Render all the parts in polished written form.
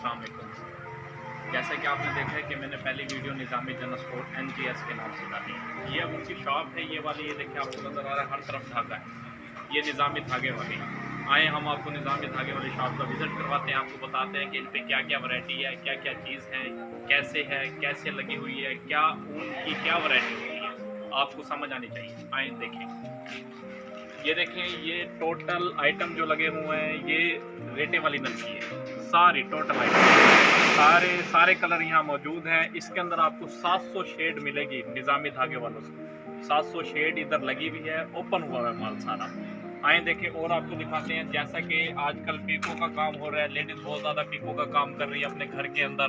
अस्सलाम वालेकुम। जैसा कि आपने देखा है कि मैंने पहली वीडियो निज़ामी जनरल स्टोर NGS के नाम से डाली है। ये अब उनकी शॉप है, ये वाली, ये देखिए आपको नज़र आ रहा है, हर तरफ धागा है। ये निज़ामी धागे वाली आए, हम आपको निज़ामी धागे वाली शॉप का विज़िट करवाते हैं, आपको बताते हैं कि इन पर क्या क्या वैरायटी है, क्या क्या चीज़ है, कैसे लगी हुई है, क्या ऊन की क्या वैरायटी होती है, आपको समझ आनी चाहिए। आए देखें, ये देखें, ये टोटल आइटम जो लगे हुए हैं, ये रेटे वाली नलकी है, सारी टोटल आइटम, सारे कलर यहाँ मौजूद हैं। इसके अंदर आपको 700 शेड मिलेगी निज़ामी धागे वालों से। 700 शेड इधर लगी हुई है, ओपन हुआ है माल सारा। आए देखें और आपको दिखाते हैं, जैसा कि आजकल पीको का काम हो रहा है, लेडीज़ बहुत ज़्यादा पीको का काम कर रही है अपने घर के अंदर।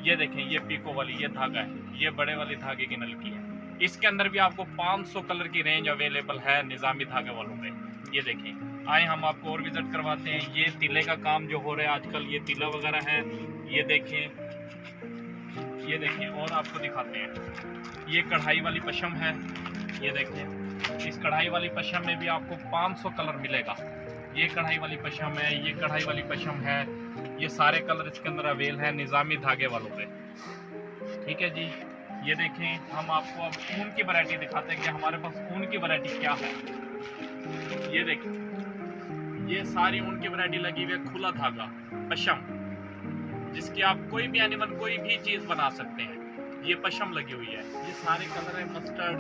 ये देखें, ये पीको वाली ये धागा है, ये बड़े वाली धागे की नलकी है। इसके अंदर भी आपको 500 कलर की रेंज अवेलेबल है निज़ामी धागे वालों पे। ये देखें, आए हम आपको और विजिट करवाते हैं। ये तीले का काम जो हो रहा है आजकल, ये तीला वगैरह है, ये देखें और आपको दिखाते हैं। ये कढ़ाई वाली पशम है, ये देखें, इस कढ़ाई वाली पशम में भी आपको 500 कलर मिलेगा। ये कढ़ाई वाली पशम है, ये कढ़ाई वाली पशम है, ये सारे कलर इसके अंदर अवेल हैं निज़ामी धागे वालों पे। ठीक है जी, ये देखें, हम आपको अब ऊन की वैरायटी दिखाते हैं कि हमारे पास ऊन की वैरायटी क्या है। ये देखें, ये सारी ऊन की वैरायटी लगी हुई है, खुला धागा पशम, जिसकी आप कोई भी एनिमल कोई भी चीज़ बना सकते हैं। ये पशम लगी हुई है, ये सारे कलर है, mustard,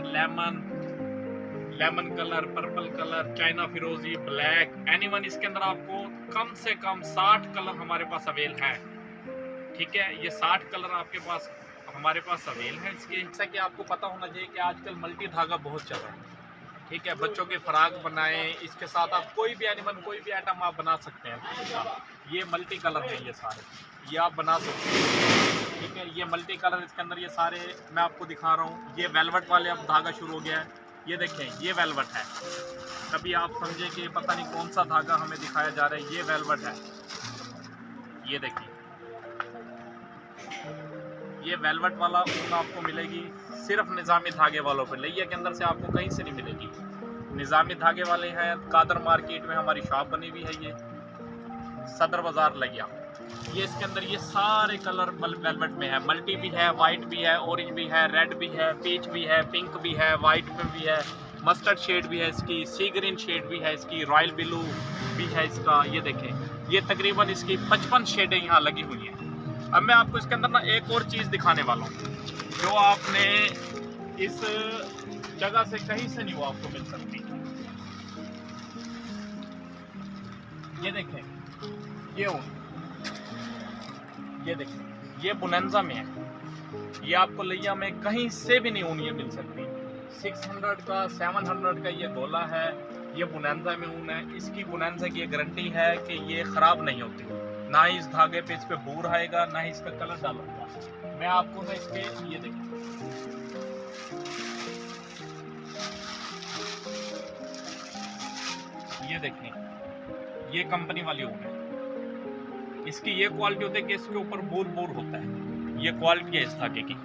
lemon colour, purple colour, China फिरोजी, ब्लैक, एनिमल। इसके अंदर आपको कम से कम 60 कलर हमारे पास अवेल है। ठीक है, ये 60 कलर आपके पास हमारे पास अवेल है। इसके जैसा कि आपको पता होना चाहिए कि आजकल मल्टी धागा बहुत चल रहा है। ठीक है, बच्चों के फ्राक बनाएं, इसके साथ आप कोई भी एनिमल कोई भी आइटम आप बना सकते हैं। ये मल्टी कलर है, ये सारे ये आप बना सकते हैं। ठीक है, ये मल्टी कलर, इसके अंदर ये सारे मैं आपको दिखा रहा हूँ। ये वेलवेट वाले अब धागा शुरू हो गया है, ये देखें, ये वेलवेट है। कभी आप समझे कि पता नहीं कौन सा धागा हमें दिखाया जा रहा है, ये वेलवेट है। ये देखिए, ये वेलवेट वाला ऊन आपको मिलेगी सिर्फ निज़ामी धागे वालों पर। लिया के अंदर से आपको कहीं से नहीं मिलेगी। निज़ामी धागे वाले हैं, कादर मार्केट में हमारी शॉप बनी हुई है, ये सदर बाज़ार लिया। ये इसके अंदर ये सारे कलर वेलवेट में है, मल्टी भी है, वाइट भी है, ऑरेंज भी है, रेड भी है, पीच भी है, पिंक भी है, वाइट में भी है, मस्टर्ड शेड भी है इसकी, सी ग्रीन शेड भी है इसकी, रॉयल ब्लू भी है इसका। ये देखें, ये तकरीबन इसकी 55 शेडें यहाँ लगी हुई हैं। अब मैं आपको इसके अंदर ना एक और चीज़ दिखाने वाला हूँ जो आपने इस जगह से कहीं से नहीं वो आपको मिल सकती। ये देखें, ये ऊन, ये देखें, ये बुनंजा में है, ये आपको लिया में कहीं से भी नहीं ऊन ये मिल सकती। 600 का 700 का ये गोला है, ये बुनंजा में ऊन है। इसकी बुनंजा की गारंटी है कि ये ख़राब नहीं होती, ना ही इस धागे पे इस पे बूर आएगा, ना ही इसका कलर डालूंगा। मैं आपको ना इसके ये देखें, ये देखें, ये कंपनी वाली ऊन है। इसकी ये क्वालिटी होती है कि इसके ऊपर बूर होता है, ये क्वालिटी है इस धागे की।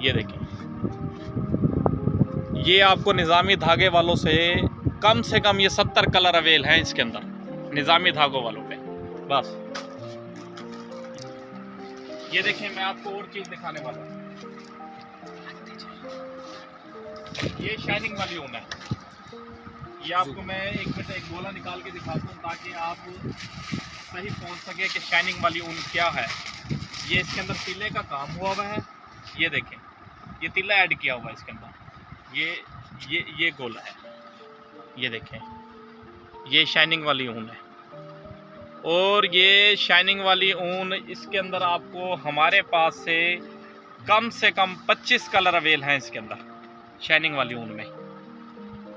ये देखें, ये आपको निज़ामी धागे वालों से कम ये 70 कलर अवेल हैं इसके अंदर निज़ामी धागों वालों पे। बस ये देखें, मैं आपको और चीज़ दिखाने वाला हूँ। ये शाइनिंग वाली ऊन है, ये आपको मैं एक मिनट एक गोला निकाल के दिखाता हूँ ताकि आप सही पहुँच सके कि शाइनिंग वाली ऊन क्या है। ये इसके अंदर तीले का काम हुआ हुआ है, ये देखें, ये तीला ऐड किया हुआ है इसके अंदर। ये गोला है, ये देखें, ये शाइनिंग वाली ऊन है। और ये शाइनिंग वाली ऊन, इसके अंदर आपको हमारे पास से कम 25 कलर अवेल हैं इसके अंदर शाइनिंग वाली ऊन में।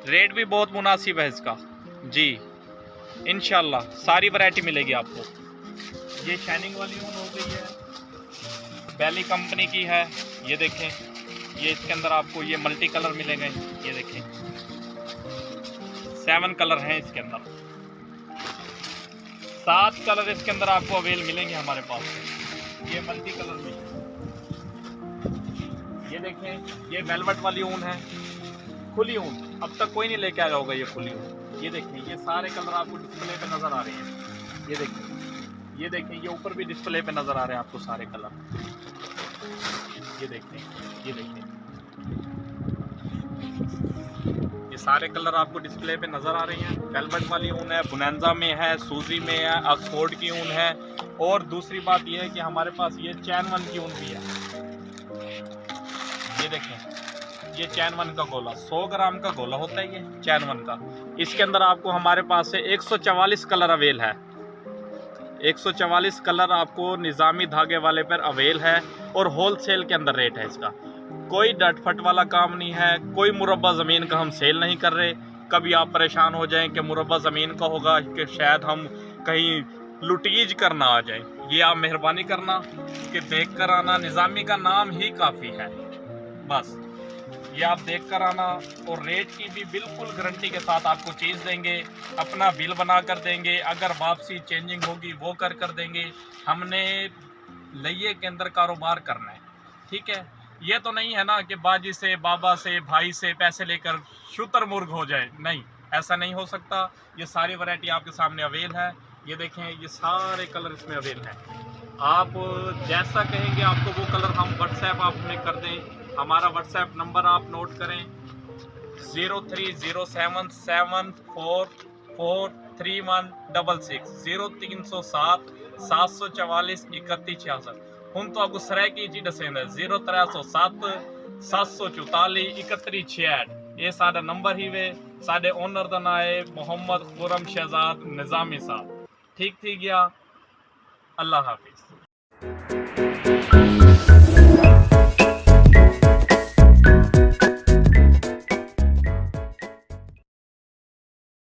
रेट भी बहुत मुनासिब है इसका जी, इंशाल्लाह सारी वैरायटी मिलेगी आपको। ये शाइनिंग वाली ऊन हो गई है, बैली कंपनी की है। ये देखें, ये इसके अंदर आपको ये मल्टी कलर मिलेंगे। ये देखें, 7 कलर हैं इसके अंदर, 7 कलर इसके अंदर आपको अवेल मिलेंगे हमारे पास। ये मल्टी कलर में, ये देखें, ये वेलवेट वाली ऊन है, खुली ऊन, अब तक कोई नहीं लेके आया होगा ये खुली ऊन। ये देखिए, ये सारे कलर आपको डिस्प्ले पे नज़र आ रहे हैं। ये देखिए, ये देखें, ये ऊपर भी डिस्प्ले पे नज़र आ रहे हैं आपको सारे कलर। ये देखें, ये देखें, ये सारे कलर आपको डिस्प्ले पे नज़र आ रही हैं। वेलवेट वाली ऊन है, बुनैंजा में है, सूजी में है, ऑक्सफोर्ड की ऊन है। और दूसरी बात ये है कि हमारे पास ये चैन वन की ऊन भी है। ये देखें, ये चैन वन का गोला 100 ग्राम का गोला होता है, ये चैन वन का। इसके अंदर आपको हमारे पास से 144 कलर अवेल है। 144 कलर आपको निज़ामी धागे वाले पर अवेल है और होलसेल के अंदर रेट है इसका। कोई डट फट वाला काम नहीं है, कोई मुरब्बा ज़मीन का हम सेल नहीं कर रहे। कभी आप परेशान हो जाएं कि मुरब्बा ज़मीन का होगा कि शायद हम कहीं लुटीज करना आ जाए, ये आप मेहरबानी करना कि देख कर आना। निज़ामी का नाम ही काफ़ी है, बस ये आप देख कर आना। और रेट की भी बिल्कुल गारंटी के साथ आपको चीज़ देंगे, अपना बिल बना कर देंगे। अगर वापसी चेंजिंग होगी वो कर देंगे। हमने लइये के अंदर कारोबार करना है, ठीक है। ये तो नहीं है ना कि बाजी से, बाबा से, भाई से पैसे लेकर शुतुरमुर्ग हो जाए, नहीं, ऐसा नहीं हो सकता। ये सारी वैरायटी आपके सामने अवेल है। ये देखें, ये सारे कलर इसमें अवेल हैं। आप जैसा कहेंगे आपको वो कलर हम व्हाट्सएप आप हमें कर दें। हमारा व्हाट्सएप नंबर आप नोट करें 0307443166 0307 744 3166। हम तो आपको सराय की जी दसेंगे 0307 744 3166। ये साडा नंबर ही वे। साडे ओनर का नाम है मोहम्मद खुरम शहजाद निज़ामी साहब। ठीक थी गया। अल्लाह हाफिज।